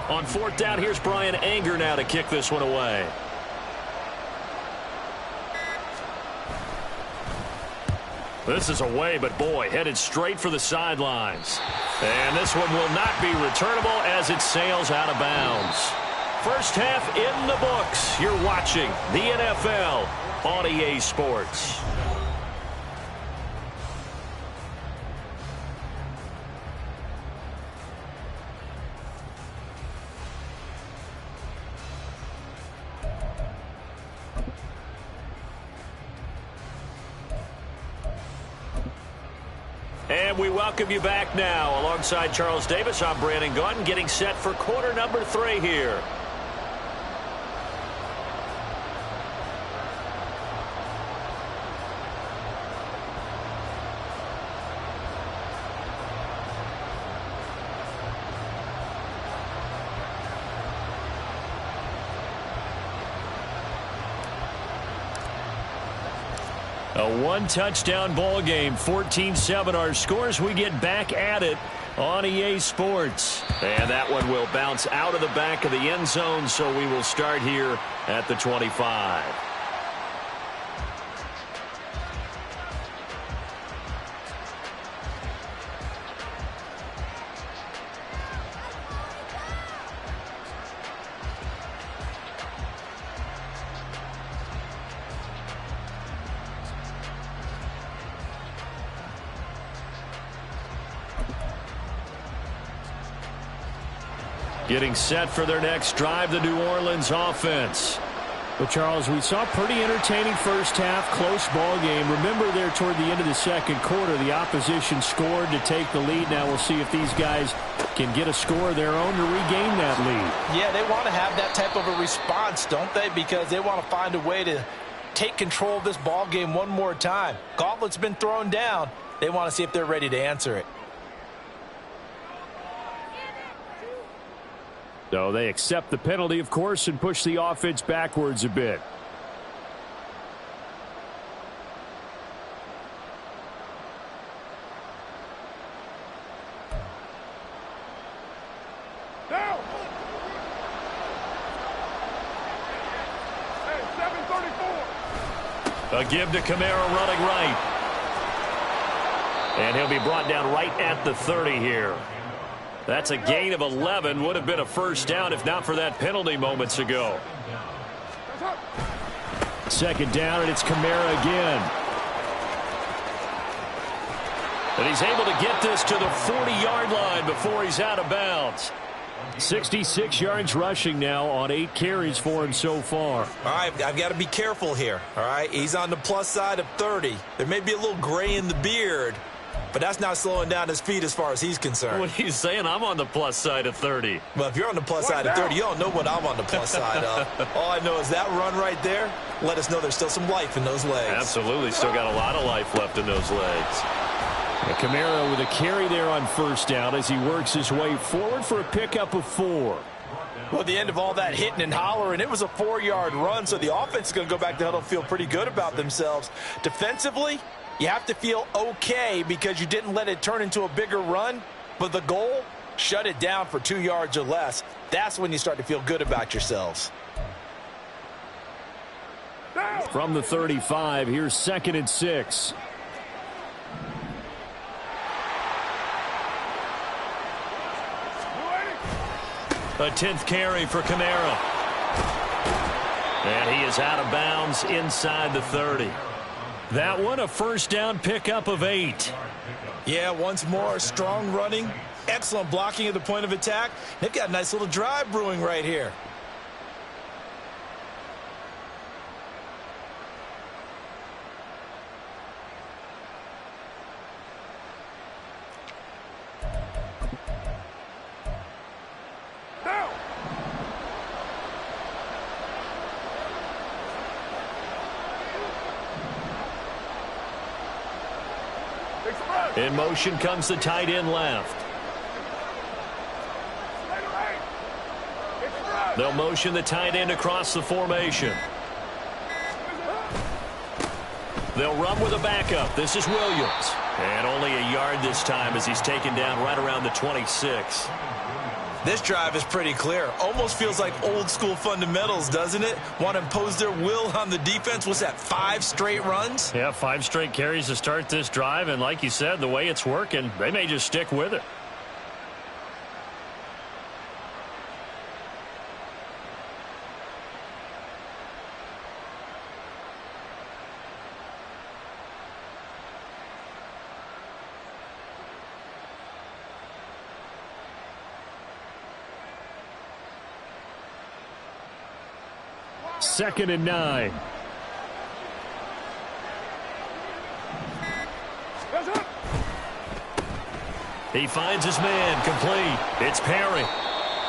On fourth down, here's Brian Anger now to kick this one away. This is away, but boy, headed straight for the sidelines. And this one will not be returnable as it sails out of bounds. First half in the books. You're watching the NFL on EA Sports. And we welcome you back now. Alongside Charles Davis, I'm Brandon Gaudin, getting set for quarter number 3 here. A one-touchdown ball game, 14-7 our scores. We get back at it on EA Sports. And that one will bounce out of the back of the end zone, so we will start here at the 25. Getting set for their next drive, the New Orleans offense. Well, Charles, we saw a pretty entertaining first half, close ball game. Remember there toward the end of the second quarter, the opposition scored to take the lead. Now we'll see if these guys can get a score of their own to regain that lead. Yeah, they want to have that type of a response, don't they? Because they want to find a way to take control of this ball game one more time. Gauntlet's been thrown down. They want to see if they're ready to answer it. So they accept the penalty, of course, and push the offense backwards a bit. Down. Hey, 734. A give to Kamara running right. And he'll be brought down right at the 30 here. That's a gain of 11. Would have been a first down if not for that penalty moments ago. Second down, and it's Kamara again. And he's able to get this to the 40-yard line before he's out of bounds. 66 yards rushing now on 8 carries for him so far. All right, I've got to be careful here. All right, he's on the plus side of 30. There may be a little gray in the beard, but that's not slowing down his feet as far as he's concerned. What are you saying? I'm on the plus side of 30. Well, if you're on the plus side of 30, you don't know what I'm on the plus side of. All I know is that run right there let us know there's still some life in those legs. Absolutely. Still got a lot of life left in those legs. And Kamara with a carry there on first down as he works his way forward for a pickup of 4. Well, at the end of all that hitting and hollering, it was a 4-yard run, so the offense is going to go back to huddle, feel pretty good about themselves. Defensively, you have to feel okay because you didn't let it turn into a bigger run, but the goal, shut it down for 2 yards or less. That's when you start to feel good about yourselves. From the 35, here's 2nd and 6. A 10th carry for Kamara. And he is out of bounds inside the 30. That one a first down pickup of 8. Yeah, once more, strong running, excellent blocking at the point of attack. They've got a nice little drive brewing right here. In motion comes the tight end left. They'll motion the tight end across the formation. They'll run with a backup. This is Williams. And only a yard this time as he's taken down right around the 26. This drive is pretty clear. Almost feels like old school fundamentals, doesn't it? Want to impose their will on the defense. What's that, 5 straight runs? Yeah, 5 straight carries to start this drive. And like you said, the way it's working, they may just stick with it. Second and 9. He finds his man, complete. It's Perry.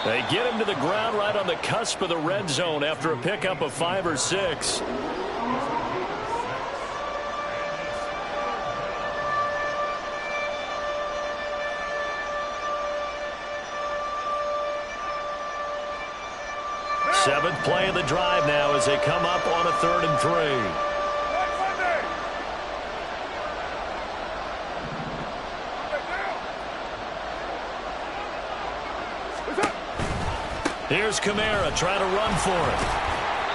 They get him to the ground right on the cusp of the red zone after a pickup of 5 or 6. Seventh play of the drive now as they come up on a 3rd and 3. Here's Kamara trying to run for it.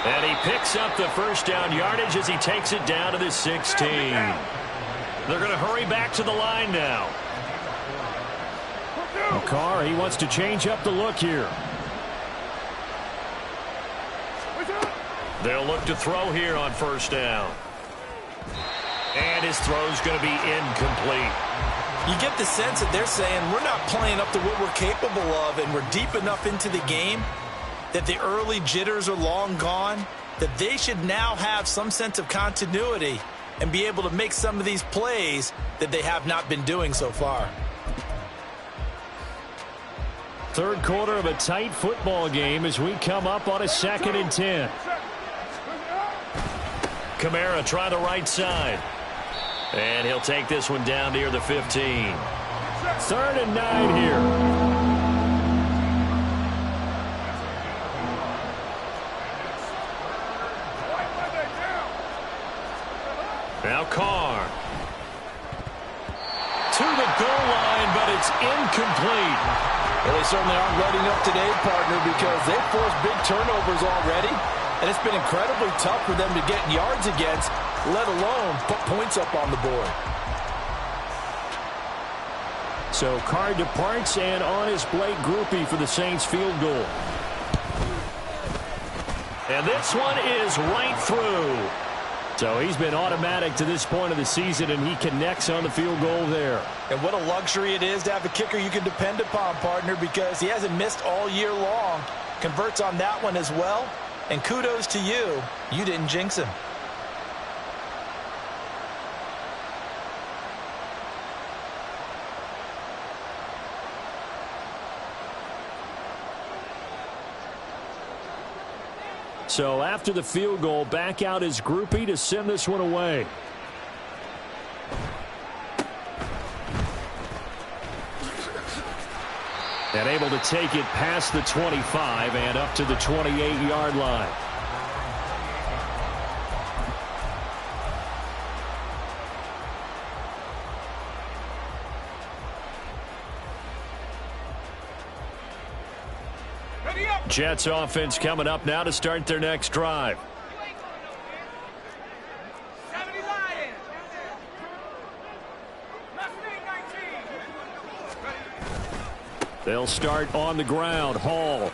And he picks up the first down yardage as he takes it down to the 16. They're going to hurry back to the line now. Carr, he wants to change up the look here. They'll look to throw here on 1st down. And his throw's going to be incomplete. You get the sense that they're saying we're not playing up to what we're capable of, and we're deep enough into the game that the early jitters are long gone, that they should now have some sense of continuity and be able to make some of these plays that they have not been doing so far. Third quarter of a tight football game as we come up on a 2nd and 10. Kamara try the right side. And he'll take this one down near the 15. 3rd and 9 here. Now Carr. To the goal line, but it's incomplete. Well, they certainly aren't letting up today, partner, because they've forced big turnovers already. And it's been incredibly tough for them to get yards against, let alone put points up on the board. So Carr departs, and on is Blake Groupie for the Saints field goal. And this one is right through. So he's been automatic to this point of the season, and he connects on the field goal there. And what a luxury it is to have a kicker you can depend upon, partner, because he hasn't missed all year long. Converts on that one as well. And kudos to you. You didn't jinx him. So after the field goal, back out is Groupie to send this one away. And able to take it past the 25 and up to the 28-yard line. Jets offense coming up now to start their next drive. They'll start on the ground. Hall.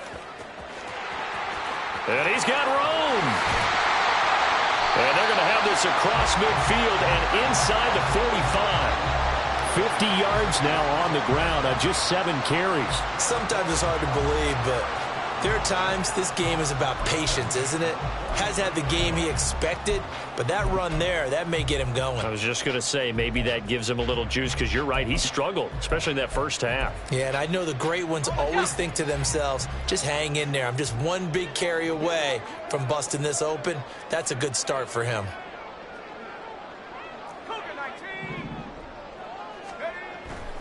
And he's got room. And they're going to have this across midfield and inside the 45. 50 yards now on the ground on just 7 carries. Sometimes it's hard to believe, but there are times this game is about patience, isn't it? Has had the game he expected, but that run there, that may get him going. I was just going to say, maybe that gives him a little juice, because you're right, he struggled, especially in that first half. Yeah, and I know the great ones always think to themselves, just hang in there. I'm just one big carry away from busting this open. That's a good start for him.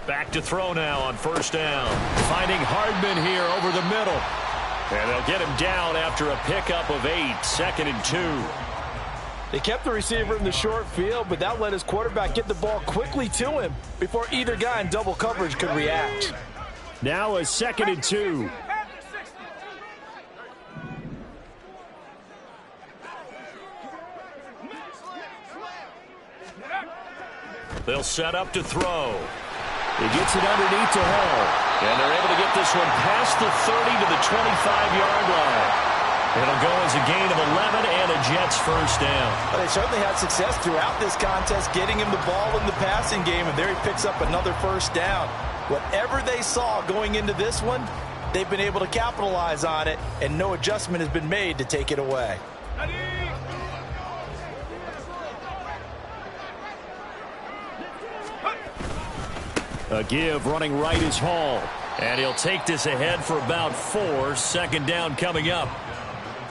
Back to throw now on 1st down. Finding Hardman here over the middle. And they'll get him down after a pickup of 8, 2nd and 2. They kept the receiver in the short field, but that let his quarterback get the ball quickly to him before either guy in double coverage could react. Now a 2nd and 2. They'll set up to throw. He gets it underneath to Hall. And they're able to get this one past the 30 to the 25-yard line. It'll go as a gain of 11 and a Jets first down. Well, they certainly had success throughout this contest getting him the ball in the passing game, and there he picks up another first down. Whatever they saw going into this one, they've been able to capitalize on it, and no adjustment has been made to take it away. A give running right is Hall. And he'll take this ahead for about 4. 2nd down coming up.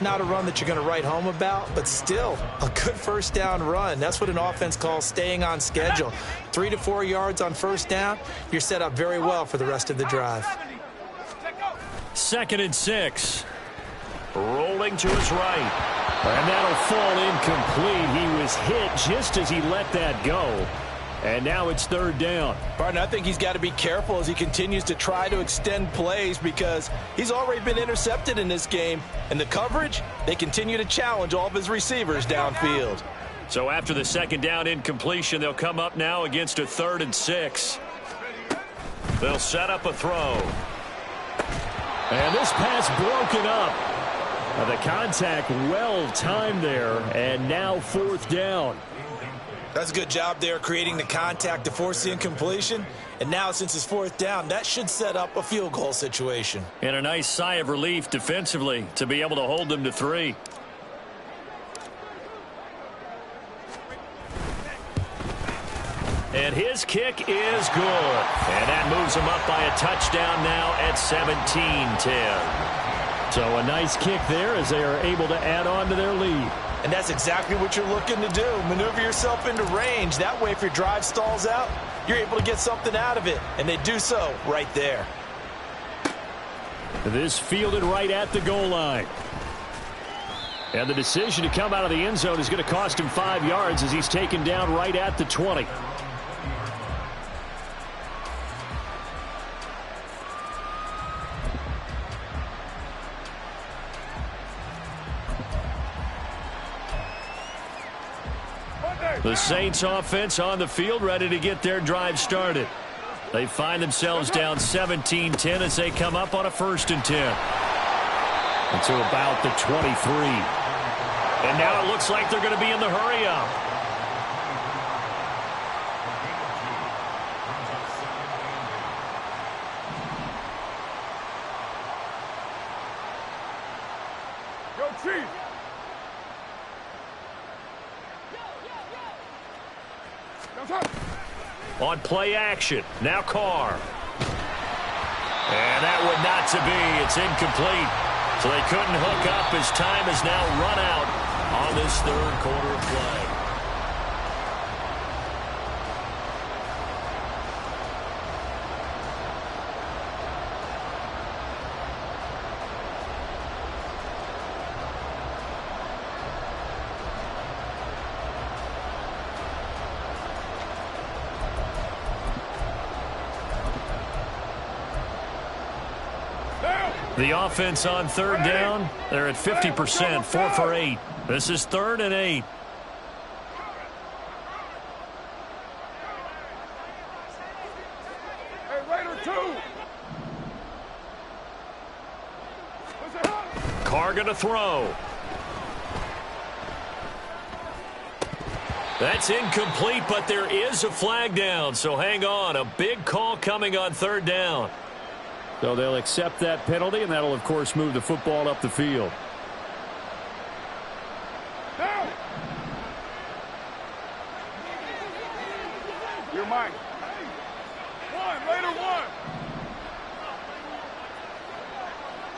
Not a run that you're going to write home about, but still a good first down run. That's what an offense calls staying on schedule. 3 to 4 yards on first down, you're set up very well for the rest of the drive. 2nd and 6. Rolling to his right. And that'll fall incomplete. He was hit just as he let that go. And now it's 3rd down. Barton, I think he's got to be careful as he continues to try to extend plays because he's already been intercepted in this game. And the coverage, they continue to challenge all of his receivers downfield. So after the 2nd down incompletion, they'll come up now against a 3rd and 6. They'll set up a throw. And this pass broken up. The contact well timed there. And now 4th down. That's a good job there creating the contact to force the incompletion. And now since it's 4th down, that should set up a field goal situation. And a nice sigh of relief defensively to be able to hold them to 3. And his kick is good. And that moves him up by a touchdown now at 17-10. So a nice kick there as they are able to add on to their lead. And that's exactly what you're looking to do. Maneuver yourself into range. That way, if your drive stalls out, you're able to get something out of it. And they do so right there. This fielded right at the goal line. And the decision to come out of the end zone is going to cost him 5 yards as he's taken down right at the 20. The Saints offense on the field ready to get their drive started. They find themselves down 17-10 as they come up on a 1st and 10. Until about the 23. And now it looks like they're going to be in the hurry up. Go Chiefs! On play action. Now Carr. And that would not to be. It's incomplete. So they couldn't hook up as time has now run out on this 3rd quarter of play. The offense on 3rd down, they're at 50%, 4 for 8. This is 3rd and 8. Hey, Raider 2! Carr going to throw. That's incomplete, but there is a flag down, so hang on. A big call coming on 3rd down. So they'll accept that penalty, and that'll, of course, move the football up the field. Down! You're mine. 1, Raider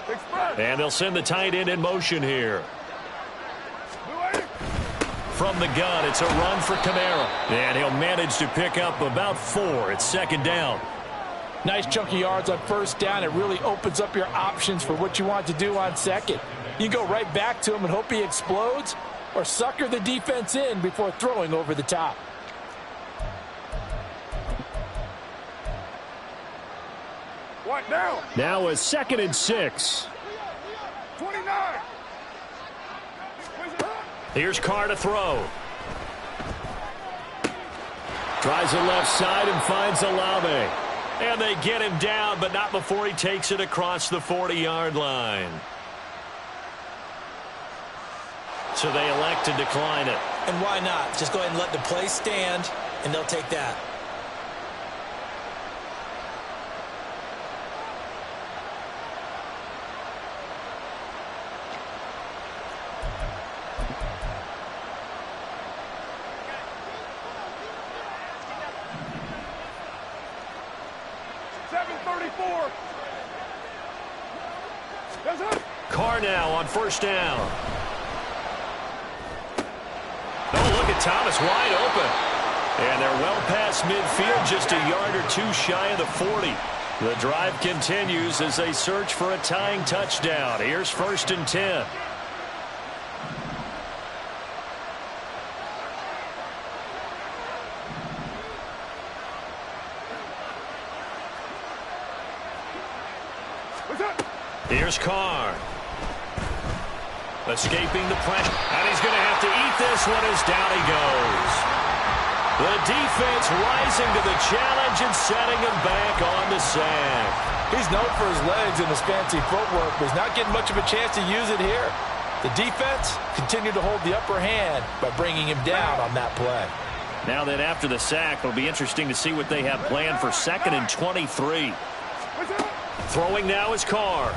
1. Express. And they'll send the tight end in motion here. From the gun, it's a run for Kamara. And he'll manage to pick up about 4. It's 2nd down. Nice chunk of yards on 1st down. It really opens up your options for what you want to do on 2nd. You can go right back to him and hope he explodes, or sucker the defense in before throwing over the top. right, down. Now a 2nd and 6. 29. Here's Carr to throw. Tries the left side and finds Olave. And they get him down, but not before he takes it across the 40-yard line. So they elect to decline it. And why not? Just go ahead and let the play stand, and they'll take that. Carr now on 1st down. Oh, look at Thomas wide open. And they're well past midfield, just a yard or two shy of the 40. The drive continues as they search for a tying touchdown. Here's 1st and 10. Here's Carr. Escaping the pressure. And he's going to have to eat this one as down he goes. The defense rising to the challenge and setting him back on the sack. He's known for his legs and his fancy footwork, but he's not getting much of a chance to use it here. The defense continued to hold the upper hand by bringing him down on that play. Now that after the sack, it'll be interesting to see what they have planned for 2nd and 23. Throwing now is Carr.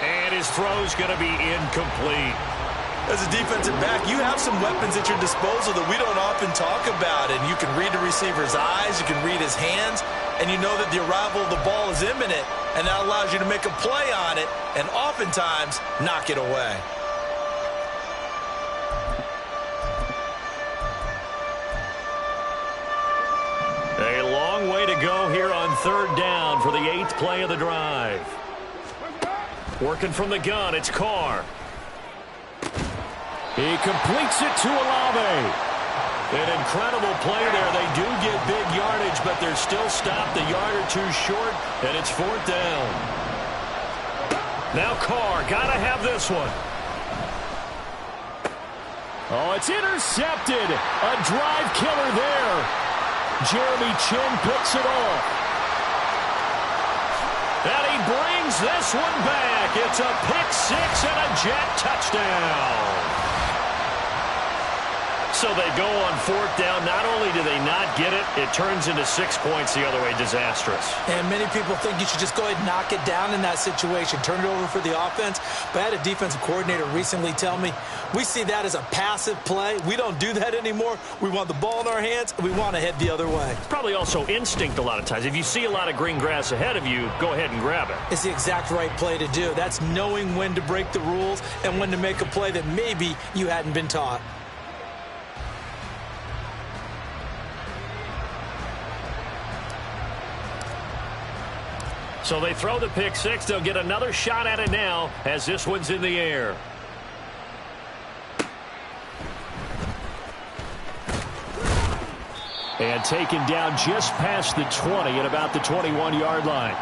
And his throw's going to be incomplete. As a defensive back, you have some weapons at your disposal that we don't often talk about. And you can read the receiver's eyes, you can read his hands, and you know that the arrival of the ball is imminent. And that allows you to make a play on it and oftentimes knock it away. A long way to go here on 3rd down for the 8th play of the drive. Working from the gun, it's Carr. He completes it to Olave. An incredible play there. They do get big yardage, but they're still stopped a yard or two short, and it's 4th down. Now Carr, gotta have this one. Oh, it's intercepted. A drive killer there. Jeremy Chin picks it off. And he brings this one back. It's a pick six and a jet touchdown. So they go on 4th down. Not only do they not get it, it turns into 6 points the other way. Disastrous. And many people think you should just go ahead and knock it down in that situation. Turn it over for the offense. But I had a defensive coordinator recently tell me, we see that as a passive play. We don't do that anymore. We want the ball in our hands, and we want to head the other way. Probably also instinct a lot of times. If you see a lot of green grass ahead of you, go ahead and grab it. It's the exact right play to do. That's knowing when to break the rules and when to make a play that maybe you hadn't been taught. So they throw the pick six. They'll get another shot at it now as this one's in the air. And taken down just past the 20 at about the 21-yard line.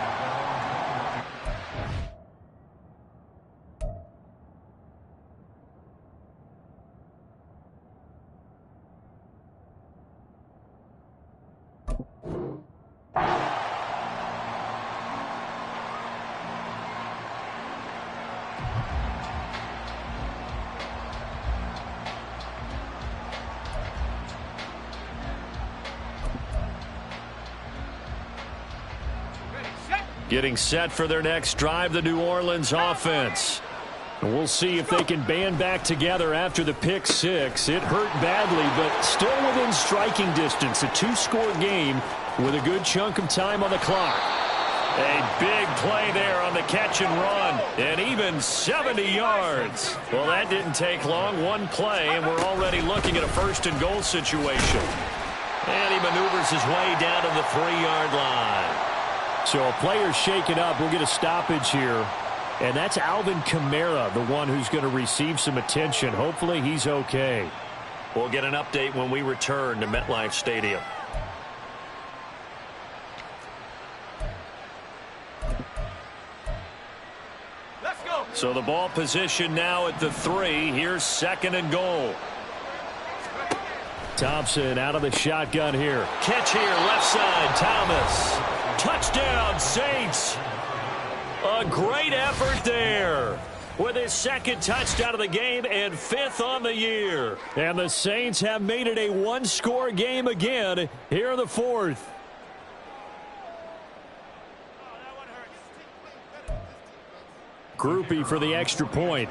Getting set for their next drive, the New Orleans offense. And we'll see if they can band back together after the pick six. It hurt badly, but still within striking distance. A two-score game with a good chunk of time on the clock. A big play there on the catch and run, and even 70 yards. Well, that didn't take long. One play, and we're already looking at a 1st and goal situation. And he maneuvers his way down to the 3-yard line. So a player shaken up. We'll get a stoppage here. And that's Alvin Kamara, the one who's going to receive some attention. Hopefully he's okay. We'll get an update when we return to MetLife Stadium. So the ball position now at the 3. Here's 2nd and goal. Thompson out of the shotgun here. Catch here, left side, Thomas. Touchdown, Saints. A great effort there with his 2nd touchdown of the game and 5th on the year. And the Saints have made it a one-score game again here in the 4th. Groupie for the extra point.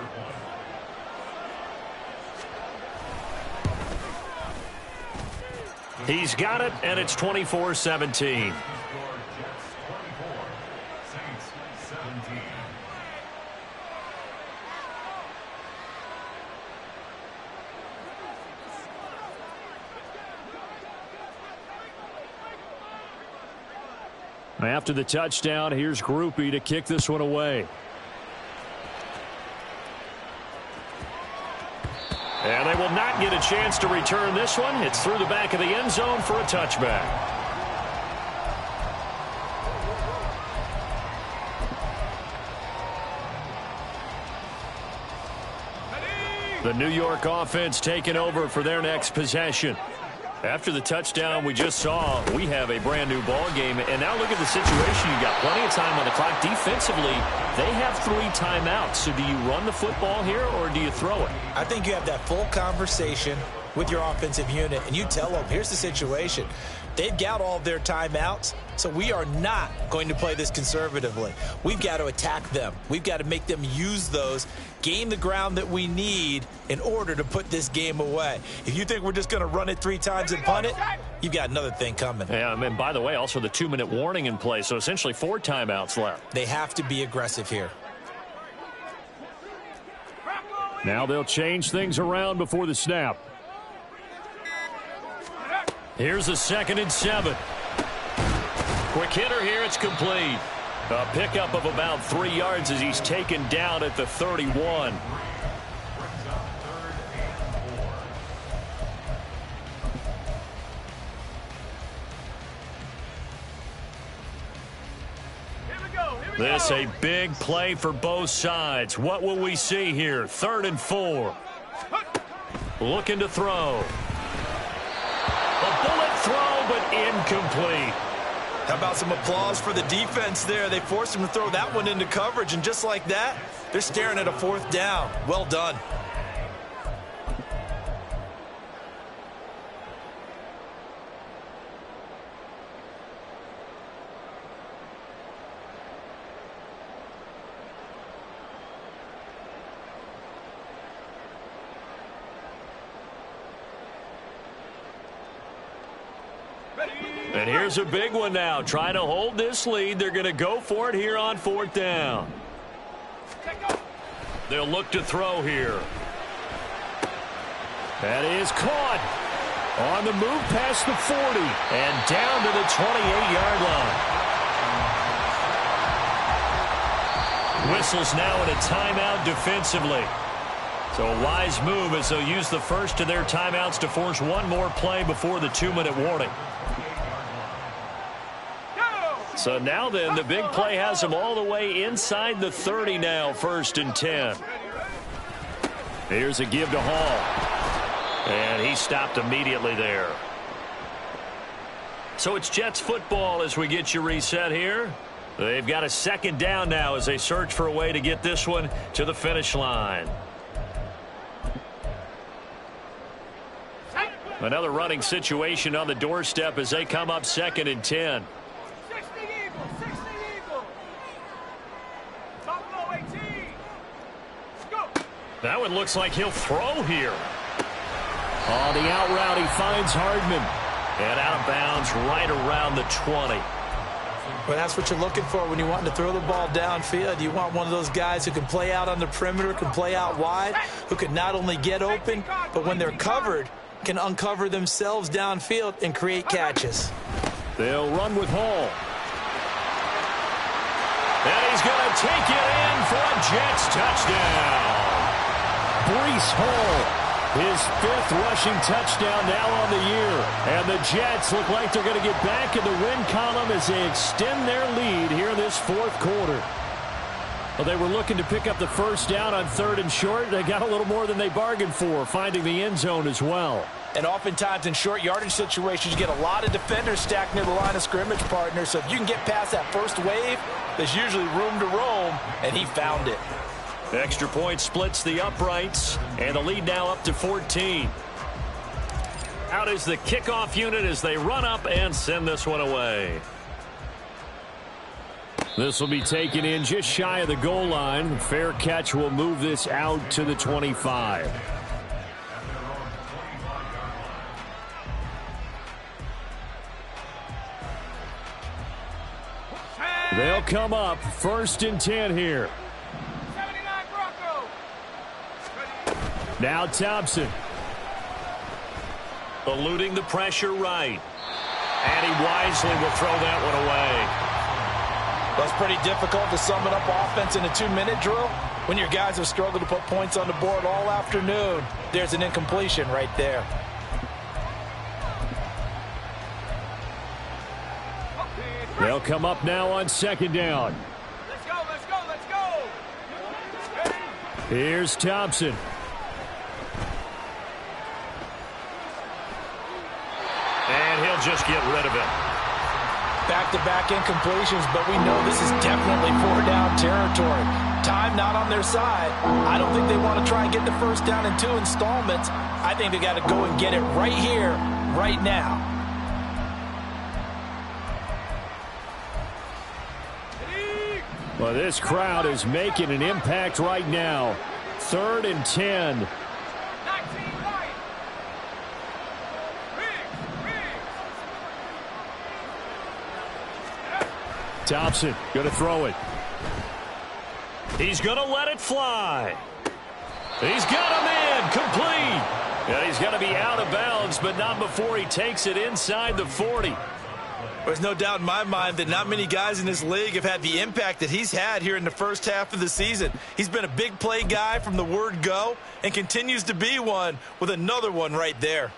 He's got it, and it's 24-17. After the touchdown, here's Groupie to kick this one away. And they will not get a chance to return this one. It's through the back of the end zone for a touchback. The New York offense taking over for their next possession. After the touchdown we just saw, we have a brand new ball game. And now look at the situation. You got plenty of time on the clock. Defensively, they have 3 timeouts. So do you run the football here or do you throw it? I think you have that full conversation with your offensive unit, and you tell them, here's the situation. They've got all of their timeouts, so we are not going to play this conservatively. We've got to attack them. We've got to make them use those, gain the ground that we need in order to put this game away. If you think we're just going to run it 3 times and punt it, you've got another thing coming. Yeah, and by the way, also the 2-minute warning in play, so essentially 4 timeouts left. They have to be aggressive here. Now they'll change things around before the snap. Here's a 2nd and 7. Quick hitter here. It's complete. A pickup of about 3 yards as he's taken down at the 31. This a big play for both sides. What will we see here? 3rd and 4. Looking to throw. A bullet throw, but incomplete. How about some applause for the defense there? They forced him to throw that one into coverage, and just like that, they're staring at a 4th down. Well done. And here's a big one now. Trying to hold this lead. They're going to go for it here on 4th down. They'll look to throw here. That is caught. On the move past the 40. And down to the 28-yard line. Whistles now in a timeout defensively. So a wise move as they'll use the first of their timeouts to force one more play before the 2-minute warning. So now then, the big play has them all the way inside the 30 now, 1st and 10. Here's a give to Hall. And he stopped immediately there. So it's Jets football as we get you reset here. They've got a 2nd down now as they search for a way to get this one to the finish line. Another running situation on the doorstep as they come up 2nd and 10. That one looks like he'll throw here. On the out route, he finds Hardman. And out of bounds right around the 20. Well, that's what you're looking for when you want to throw the ball downfield. You want one of those guys who can play out on the perimeter, can play out wide, who can not only get open, but when they're covered, can uncover themselves downfield and create catches. They'll run with Hall. And he's going to take it in for a Jets touchdown. Breece Hall, his 5th rushing touchdown now on the year. And the Jets look like they're going to get back in the win column as they extend their lead here in this 4th quarter. Well, they were looking to pick up the first down on 3rd and short. They got a little more than they bargained for, finding the end zone as well. And oftentimes in short yardage situations, you get a lot of defenders stacked near the line of scrimmage, partner. So if you can get past that first wave, there's usually room to roam, and he found it. Extra point splits the uprights, and the lead now up to 14. Out is the kickoff unit as they run up and send this one away. This will be taken in just shy of the goal line. Fair catch will move this out to the 25. They'll come up 1st and 10 here. 79 Bronco. Now Thompson. Eluding the pressure right. And he wisely will throw that one away. That's pretty difficult to sum it up offense in a 2-minute drill. When your guys have struggled to put points on the board all afternoon, there's an incompletion right there. They'll come up now on 2nd down. Let's go, let's go, let's go. Here's Thompson. And he'll just get rid of it. Back-to-back incompletions, but we know this is definitely 4-down territory. Time not on their side. I don't think they want to try and get the first down in 2 installments. I think they got to go and get it right here, right now. Well, this crowd is making an impact right now. 3rd and 10. 19 Lions. Thompson going to throw it. He's going to let it fly. He's got him in, complete. And he's going to be out of bounds, but not before he takes it inside the 40. There's no doubt in my mind that not many guys in this league have had the impact that he's had here in the first half of the season. He's been a big play guy from the word go and continues to be one with another one right there.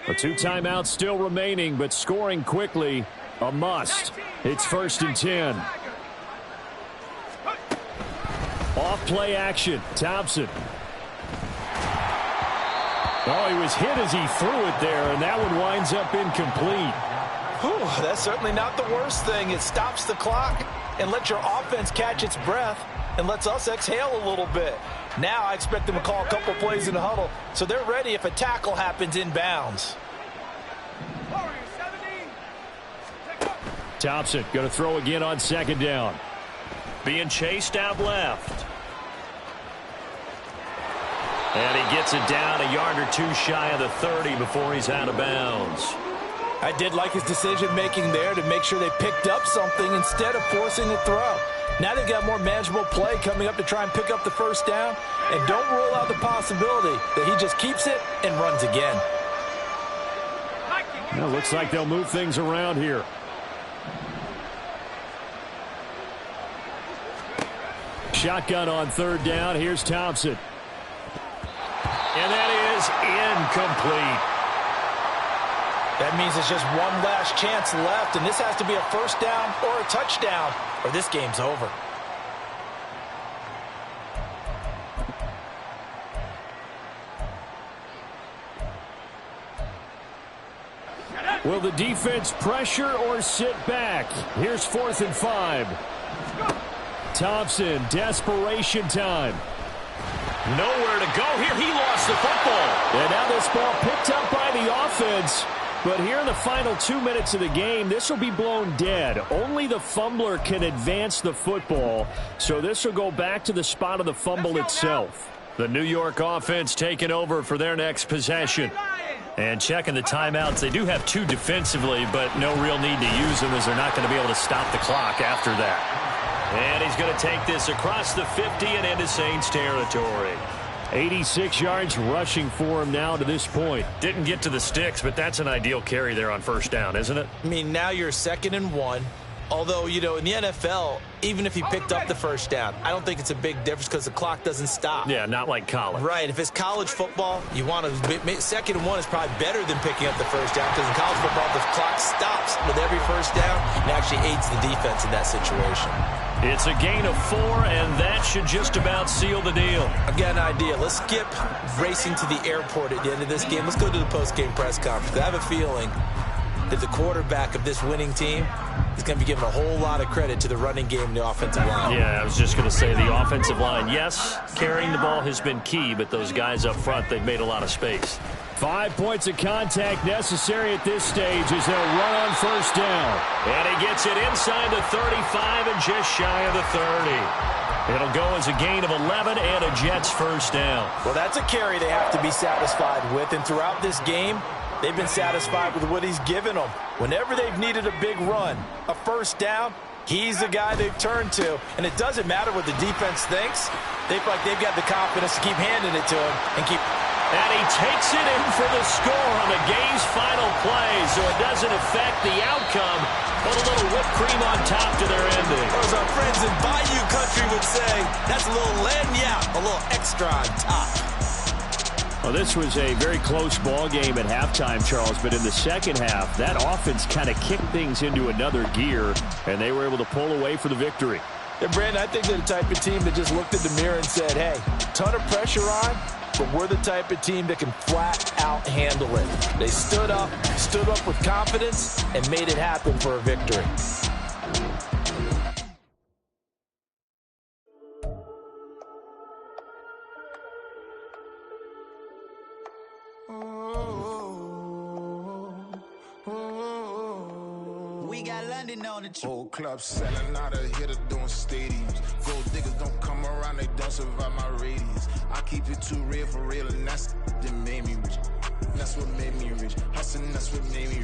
A 2 timeouts still remaining, but scoring quickly, a must. It's 1st and 10. Off play action, Thompson. Oh, he was hit as he threw it there, and that one winds up incomplete. Whew, that's certainly not the worst thing. It stops the clock and lets your offense catch its breath and lets us exhale a little bit. Now I expect them to call a couple plays in the huddle, so they're ready if a tackle happens inbounds. Thompson going to throw again on 2nd down. Being chased out left. And he gets it down a yard or 2 shy of the 30 before he's out of bounds. I did like his decision-making there to make sure they picked up something instead of forcing the throw. Now they've got more manageable play coming up to try and pick up the first down. And don't rule out the possibility that he just keeps it and runs again. Well, looks like they'll move things around here. Shotgun on 3rd down. Here's Thompson. And that is incomplete. That means it's just one last chance left, and this has to be a first down or a touchdown, or this game's over. Will the defense pressure or sit back? Here's 4th and 5. Thompson, desperation time. Nowhere to go here. He lost the football. And now this ball picked up by the offense. But here in the final 2 minutes of the game, this will be blown dead. Only the fumbler can advance the football. So this will go back to the spot of the fumble itself. The New York offense taking over for their next possession. And checking the timeouts. They do have 2 defensively, but no real need to use them as they're not going to be able to stop the clock after that. And he's going to take this across the 50 and into Saints territory. 86 yards rushing for him now to this point. Didn't get to the sticks, but that's an ideal carry there on first down, isn't it? I mean, now you're 2nd and 1. Although, you know, in the NFL, even if he picked up the first down, I don't think it's a big difference because the clock doesn't stop. Yeah, not like college. Right. If it's college football, you want to, second and one is probably better than picking up the first down because in college football, the clock stops with every first down and actually aids the defense in that situation. It's a gain of 4, and that should just about seal the deal. I got an idea. Let's skip racing to the airport at the end of this game. Let's go to the post-game press conference. I have a feeling that the quarterback of this winning team is going to be giving a whole lot of credit to the running game and the offensive line. Yeah, I was just going to say the offensive line. Yes, carrying the ball has been key, but those guys up front, they've made a lot of space. 5 points of contact necessary at this stage as they'll run on first down. And he gets it inside the 35 and just shy of the 30. It'll go as a gain of 11 and a Jets first down. Well, that's a carry they have to be satisfied with, and throughout this game, they've been satisfied with what he's given them. Whenever they've needed a big run, a first down, he's the guy they've turned to. And it doesn't matter what the defense thinks. They feel like they've got the confidence to keep handing it to him and keep... And he takes it in for the score on the game's final play, so it doesn't affect the outcome, but a little whipped cream on top to their ending. Or as our friends in Bayou Country would say, that's a little lagniappe, a little extra on top. Well, this was a very close ball game at halftime, Charles, but in the second half, that offense kind of kicked things into another gear, and they were able to pull away for the victory. And Brandon, I think they're the type of team that just looked at the mirror and said, hey, ton of pressure on, but we're the type of team that can flat out handle it. They stood up with confidence, and made it happen for a victory. We got London on the trip. Whole club selling out of here to doing stadiums. Gold diggers don't come around, they don't survive my radius. I keep it too real for real, and that's that made me rich. That's what made me rich. Hustling, that's what made me